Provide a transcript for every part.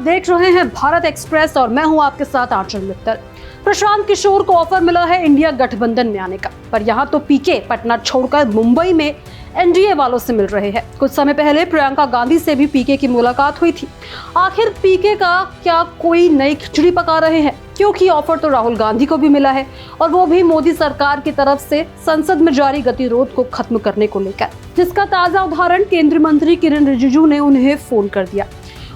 आप देख रहे हैं भारत एक्सप्रेस और मैं हूं आपके साथ आंचल मित्तल। प्रशांत किशोर को ऑफर मिला है इंडिया गठबंधन में आने का, पर यहां तो पीके पटना छोड़कर मुंबई में एनडीए वालों से मिल रहे हैं। कुछ समय पहले प्रियंका गांधी से भी पीके की मुलाकात हुई थी। आखिर पीके का क्या कोई नई खिचड़ी पका रहे हैं? क्योंकि ऑफर तो राहुल गांधी को भी मिला है, और वो भी मोदी सरकार की तरफ से संसद में जारी गतिरोध को खत्म करने को लेकर, जिसका ताजा उदाहरण केंद्रीय मंत्री किरेन रिजिजू ने उन्हें फोन कर दिया।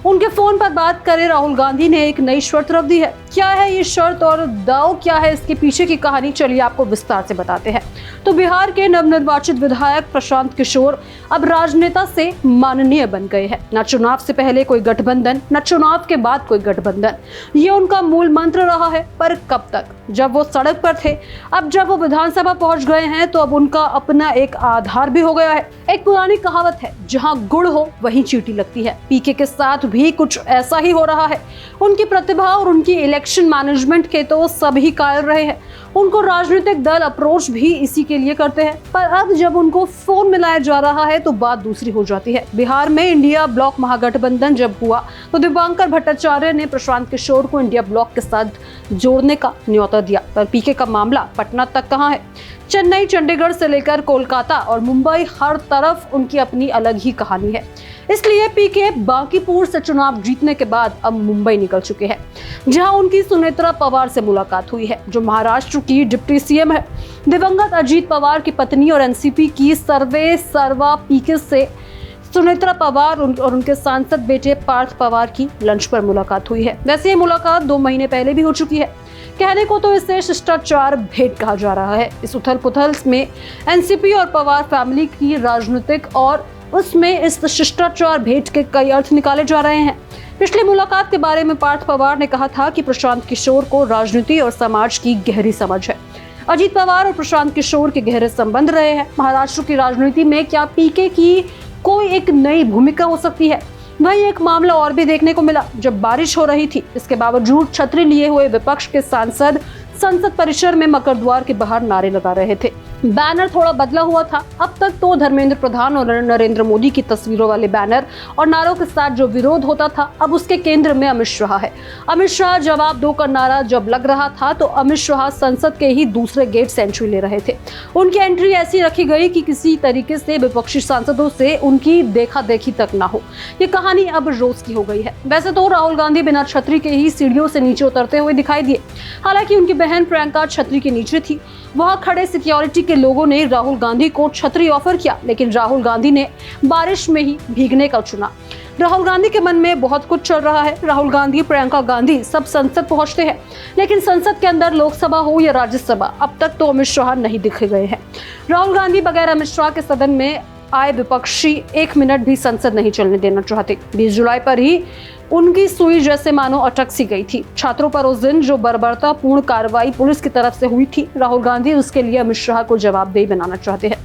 उनके फोन पर बात करें राहुल गांधी ने एक नई शर्त रख दी है। क्या है ये शर्त और दाव क्या है इसके पीछे की कहानी, चलिए आपको विस्तार से बताते हैं। तो बिहार के नवनिर्वाचित विधायक प्रशांत किशोर अब राजनेता से माननीय बन गए हैं। न चुनाव से पहले कोई गठबंधन, न चुनाव के बाद कोई गठबंधन, ये उनका मूल मंत्र रहा है। पर कब तक? जब वो सड़क पर थे। अब जब वो विधानसभा पहुंच गए हैं तो अब उनका अपना एक आधार भी हो गया है। एक पुरानी कहावत है, जहां गुड़ हो वहीं चींटी लगती है। पीके के साथ भी कुछ ऐसा ही हो रहा है। उनकी प्रतिभा और उनकी इलेक्शन मैनेजमेंट के तो सभी कायल रहे हैं। उनको राजनीतिक दल अप्रोच भी इसी के लिए करते हैं, पर अब जब उनको फोन मिलाया जा रहा है तो बात दूसरी हो जाती है। बिहार में इंडिया ब्लॉक महागठबंधन जब हुआ तो दिव्यांकर भट्टाचार्य ने प्रशांत किशोर को इंडिया ब्लॉक के साथ जोड़ने का न्योता दिया, पर पीके का मामला पटना तक कहां है? चेन्नई, चंडीगढ़ से लेकर कोलकाता और मुंबई, हर तरफ उनकी अपनी अलग ही कहानी है। इसलिए पीके बांकीपुर से चुनाव जीतने के बाद अब मुंबई निकल चुके हैं, जहां उनकी सुनेत्रा पवार से मुलाकात हुई है, जो महाराष्ट्र की डिप्टी सीएम है। दिवंगत अजीत पवार की पत्नी और एनसीपी की सर्वा पीके से सुनेत्रा पवार और उनके सांसद बेटे पार्थ पवार की लंच पर मुलाकात हुई है। वैसे ये मुलाकात 2 महीने पहले भी हो चुकी है। कहने को तो इसे शिष्टाचार भेंट कहा जा रहा है। इस उथल पुथल में एनसीपी और पवार फैमिली की राजनीतिक और उसमें इस शिष्टाचार भेंट के कई अर्थ निकाले जा रहे हैं। पिछली मुलाकात के बारे में पार्थ पवार ने कहा था कि प्रशांत किशोर को राजनीति और समाज की गहरी समझ है। अजीत पवार और प्रशांत किशोर के गहरे संबंध रहे हैं। महाराष्ट्र की राजनीति में क्या पीके की कोई एक नई भूमिका हो सकती है? वही एक मामला और भी देखने को मिला। जब बारिश हो रही थी, इसके बावजूद छतरी लिए हुए विपक्ष के सांसद संसद परिसर में मकर द्वार के बाहर नारे लगा रहे थे। बैनर थोड़ा बदला हुआ था। अब तक तो धर्मेंद्र प्रधान और नरेंद्र मोदी की तस्वीरों वाले बैनर और नारों के साथ जो विरोध होता था, अब उसके केंद्र में अमित शाह है। अमित शाह जवाब दो का नारा जब लग रहा था तो अमित शाह संसद के ही दूसरे गेट से एंट्री ले रहे थे। उनकी एंट्री ऐसी रखी गई कि किसी तरीके से विपक्षी सांसदों से उनकी देखा देखी तक ना हो। ये कहानी अब रोज की हो गई है। वैसे तो राहुल गांधी बिना छतरी के ही सीढ़ियों से नीचे उतरते हुए दिखाई दिए। हालांकि उनकी बहन प्रियंका छतरी के नीचे थी। वहां खड़े सिक्योरिटी के लोगों ने राहुल गांधी को छतरी ऑफर किया, लेकिन राहुल गांधी ने बारिश में ही भीगने का चुना। राहुल गांधी के मन में बहुत कुछ चल रहा है। राहुल गांधी, प्रियंका गांधी सब संसद पहुंचते हैं, लेकिन संसद के अंदर लोकसभा हो या राज्यसभा, अब तक तो अमित शाह नहीं दिखे गए हैं। राहुल गांधी बगैर अमित शाह के सदन में आए विपक्षी 1 मिनट भी संसद नहीं चलने देना चाहते। 20 जुलाई पर ही उनकी सुई जैसे मानो अटक सी गई थी। छात्रों पर उस दिन जो बर्बरतापूर्ण कार्रवाई पुलिस की तरफ से हुई थी, राहुल गांधी उसके लिए अमित शाह को जवाबदेही बनाना चाहते हैं।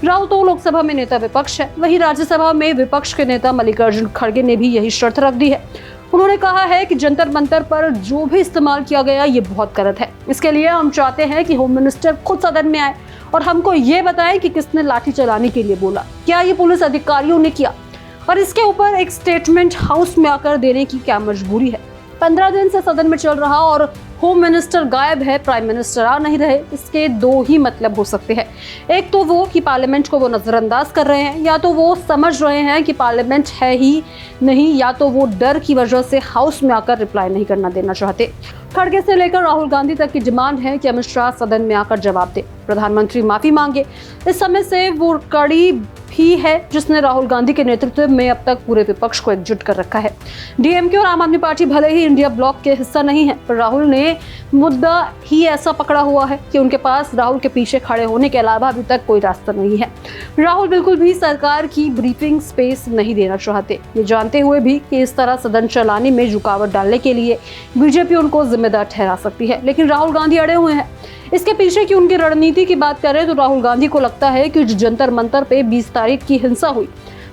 राहुल तो लोकसभा में नेता विपक्ष है, वहीं राज्यसभा में विपक्ष के नेता मल्लिकार्जुन खड़गे ने भी यही शर्त रख दी है। उन्होंने कहा है कि जंतर मंतर पर जो भी इस्तेमाल किया गया ये बहुत गलत है। इसके लिए हम चाहते हैं कि होम मिनिस्टर खुद सदन में आए और हमको ये बताएं कि किसने लाठी चलाने के लिए बोला, क्या ये पुलिस अधिकारियों ने किया, और इसके ऊपर एक स्टेटमेंट हाउस में आकर देने की क्या मजबूरी है। 15 दिन से सदन में चल रहा और होम मिनिस्टर गायब है, प्राइम मिनिस्टर आ नहीं रहे। इसके 2 ही मतलब हो सकते हैं। एक तो वो कि पार्लियामेंट को वो नजरअंदाज कर रहे हैं, या तो वो समझ रहे हैं कि पार्लियामेंट है ही नहीं, या तो वो डर की वजह से हाउस में आकर रिप्लाई नहीं करना देना चाहते। खड़गे से लेकर राहुल गांधी तक की डिमांड है कि अमित शाह सदन में आकर जवाब दे, प्रधानमंत्री माफी मांगे। इस समय से वो कड़ी ही है जिसने राहुल गांधी के नेतृत्व में अब तक पूरे विपक्ष को एकजुट कर रखा है। डीएमके और आम आदमी पार्टी भले ही इंडिया ब्लॉक के हिस्सा नहीं है, पर राहुल ने मुद्दा ही ऐसा पकड़ा हुआ है कि उनके पास राहुल के पीछे खड़े होने के अलावा अभी तक कोई रास्ता नहीं है। राहुल बिल्कुल भी सरकार की ब्रीफिंग स्पेस नहीं देना चाहते, ये जानते हुए भी कि इस तरह सदन चलाने में रुकावट डालने के लिए बीजेपी उनको जिम्मेदार ठहरा सकती है, लेकिन राहुल गांधी अड़े हुए हैं। इसके पीछे की उनकी रणनीति की बात करें तो राहुल गांधी को लगता है कि जंतर मंतर पे 20 तारीख की हिंसा हुई,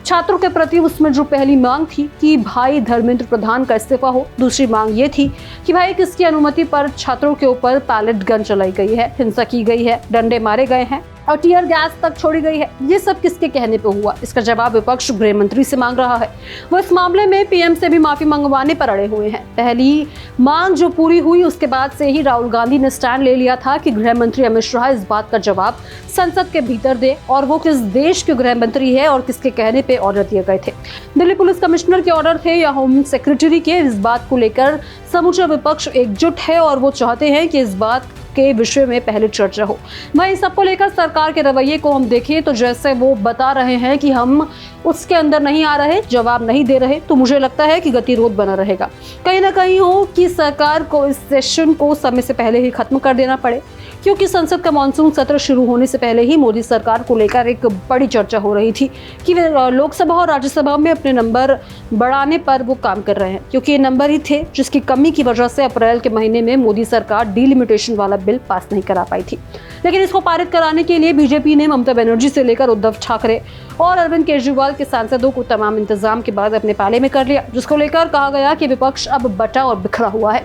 छात्रों के प्रति उसमें जो पहली मांग थी कि भाई धर्मेंद्र प्रधान का इस्तीफा हो, दूसरी मांग ये थी कि भाई किसकी अनुमति पर छात्रों के ऊपर पैलेट गन चलाई गई है, हिंसा की गई है, डंडे मारे गए हैं, और टीयर गैस तक छोड़ी गई है। ये सब किसके कहने पे हुआ? इसका जवाब विपक्ष गृह मंत्री से मांग रहा है। वो इस मामले में पीएम से भी माफी मंगवाने पर अड़े हुए हैं। पहली मांग जो पूरी हुई उसके बाद से ही राहुल गांधी ने स्टैंड ले लिया था कि गृह मंत्री अमित शाह इस बात का जवाब संसद के भीतर दे और वो किस देश के गृह मंत्री है और किसके कहने पे ऑर्डर दिए गए थे। दिल्ली पुलिस कमिश्नर के ऑर्डर थे या होम सेक्रेटरी के? इस बात को लेकर समूचा विपक्ष एकजुट है और वो चाहते हैं कि इस बात के विषय में पहले चर्चा हो। वहीं सबको लेकर सरकार के रवैये को हम देखें तो जैसे वो बता रहे हैं कि हम उसके अंदर नहीं आ रहे, जवाब नहीं दे रहे, तो मुझे लगता है कि गतिरोध बना रहेगा। कहीं ना कहीं हो कि सरकार को इस सेशन को समय से पहले ही खत्म कर देना पड़े, क्योंकि संसद का मानसून सत्र शुरू होने से पहले ही मोदी सरकार को लेकर एक बड़ी चर्चा हो रही थी कि वे लोकसभा और राज्यसभा में अपने नंबर बढ़ाने पर वो काम कर रहे हैं, क्योंकि ये नंबर ही थे जिसकी कमी की वजह से अप्रैल के महीने में मोदी सरकार डिलिमिटेशन वाला बिल पास नहीं करा पाई थी। लेकिन इसको पारित कराने के लिए बीजेपी ने ममता बनर्जी से लेकर उद्धव ठाकरे और अरविंद केजरीवाल के सांसदों को तमाम इंतजाम के बाद अपने पाले में कर लिया, जिसको लेकर कहा गया कि विपक्ष अब बटा और बिखरा हुआ है।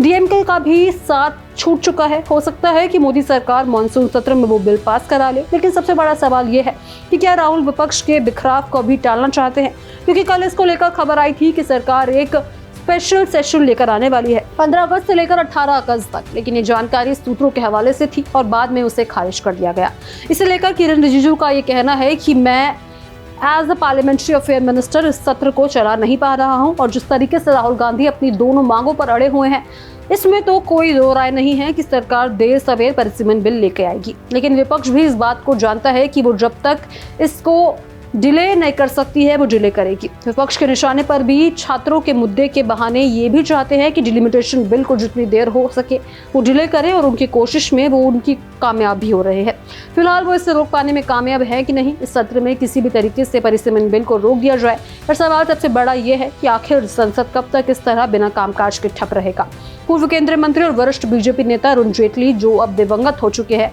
डीएमके का भी साथ छूट चुका है। हो सकता है कि मोदी सरकार मानसून सत्र में वो बिल पास करा ले, लेकिन सबसे बड़ा सवाल ये है कि क्या राहुल विपक्ष के बिखराव को भी टालना चाहते हैं? क्योंकि कल इसको लेकर खबर आई थी कि सरकार एक स्पेशल सेशन लेकर आने वाली है 15 अगस्त से लेकर 18 अगस्त तक, लेकिन ये जानकारी सूत्रों के हवाले से थी और बाद में उसे खारिज कर दिया गया। इसे लेकर किरण रिजिजू का ये कहना है कि मैं as a parliamentary affair minister इस सत्र को चला नहीं पा रहा हूं और जिस तरीके से राहुल गांधी अपनी दोनों मांगों पर अड़े हुए हैं, इसमें तो कोई दो राय नहीं है कि सरकार देर सवेर परिसीमन बिल लेके आएगी। लेकिन विपक्ष भी इस बात को जानता है कि वो जब तक इसको डिले नहीं कर सकती है वो डिले करेगी। विपक्ष के निशाने पर भी छात्रों के मुद्दे के बहाने ये भी चाहते हैं कि डिलिमिटेशन बिल को जितनी देर हो सके वो डिले करें और उनकी कोशिश में वो उनकी कामयाब भी हो रहे हैं। फिलहाल वो इसे रोक पाने में कामयाब है कि नहीं, इस सत्र में किसी भी तरीके से परिसीमन बिल को रोक दिया जाए। पर सवाल सबसे बड़ा ये है कि आखिर संसद कब तक इस तरह बिना कामकाज के ठप रहेगा। पूर्व केंद्रीय मंत्री और वरिष्ठ बीजेपी नेता अरुण जेटली, जो अब दिवंगत हो चुके हैं,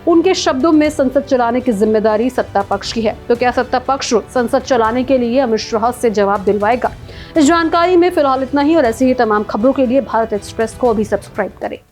उनके शब्दों में संसद चलाने की जिम्मेदारी सत्ता पक्ष की है। तो क्या सत्ता पक्ष संसद चलाने के लिए अमित शाह से जवाब दिलवाएगा? इस जानकारी में फिलहाल इतना ही और ऐसी ही तमाम खबरों के लिए भारत एक्सप्रेस को अभी सब्सक्राइब करें।